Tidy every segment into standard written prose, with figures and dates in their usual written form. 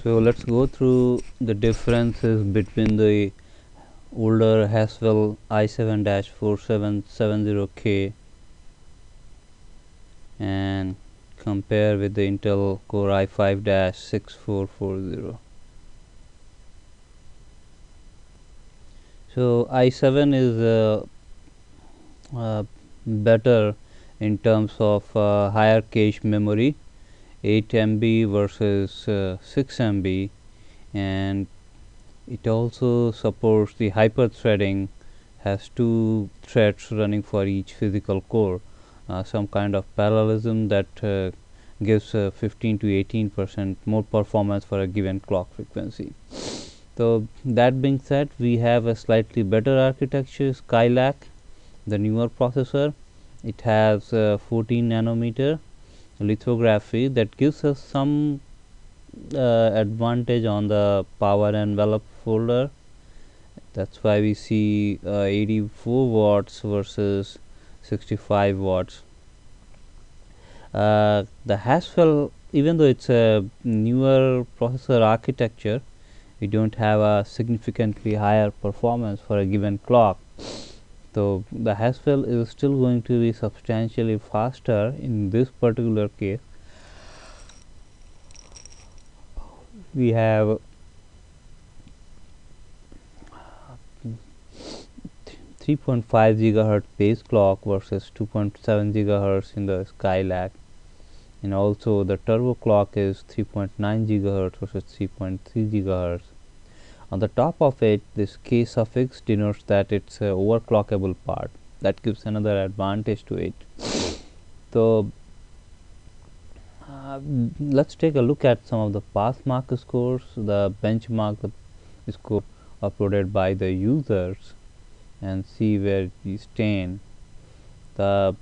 So let's go through the differences between the older Haswell i7-4770K and compare with the Intel Core i5-6440. So i7 is better in terms of higher cache memory, 8 MB versus 6 MB, and it also supports the hyper-threading, has 2 threads running for each physical core, some kind of parallelism that gives 15 to 18% more performance for a given clock frequency. So that being said, we have a slightly better architecture, Skylake, the newer processor. It has 14 nanometer lithography that gives us some advantage on the power envelope folder. That's why we see 84 watts versus 65 watts. The Haswell, even though it's a newer processor architecture, we don't have a significantly higher performance for a given clock. So the Haswell is still going to be substantially faster in this particular case. We have 3.5 gigahertz base clock versus 2.7 gigahertz in the Skylake, and also the turbo clock is 3.9 gigahertz versus 3.3 gigahertz. On the top of it, this K suffix denotes that it's a overclockable part. That gives another advantage to it. So let's take a look at some of the Pathmark scores, the benchmark the score uploaded by the users, and see where we stand. The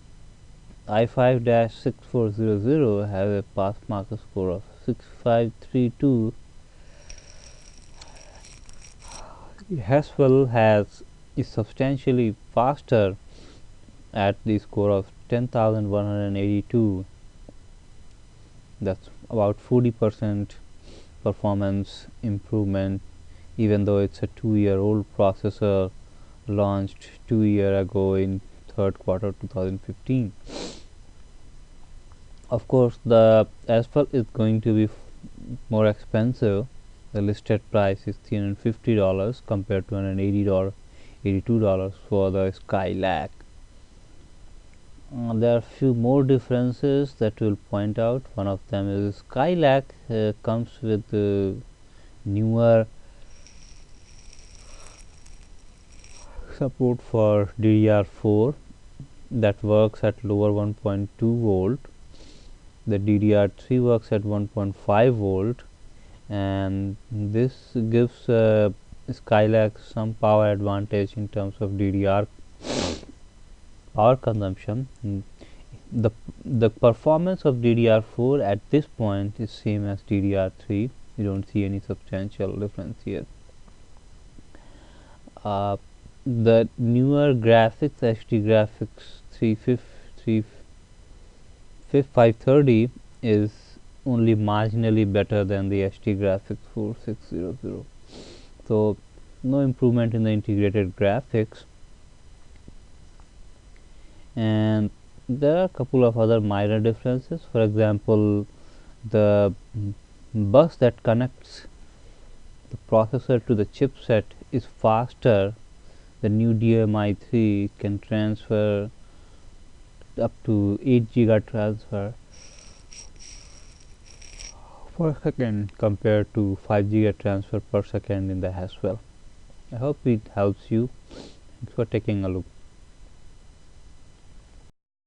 i5-6400 has a Pathmark score of 6532. Haswell is substantially faster at the score of 10,182. That's about 40% performance improvement, even though it's a 2-year-old processor launched 2 years ago in third quarter 2015. Of course, the Haswell is going to be more expensive. The listed price is $350 compared to $82 for the Skylake. There are few more differences that we'll point out. One of them is Skylake comes with newer support for DDR4 that works at lower 1.2 volt. The DDR3 works at 1.5 volt, and this gives Skylake some power advantage in terms of DDR power consumption. The performance of DDR4 at this point is same as DDR3. You don't see any substantial difference here. The newer graphics, HD graphics 530 is only marginally better than the HD graphics 4600. So no improvement in the integrated graphics, and there are a couple of other minor differences. For example, the bus that connects the processor to the chipset is faster. The new DMI3 can transfer up to 8 giga transfer per second compared to 5 giga transfer per second in the Haswell. I hope it helps you. Thanks for taking a look.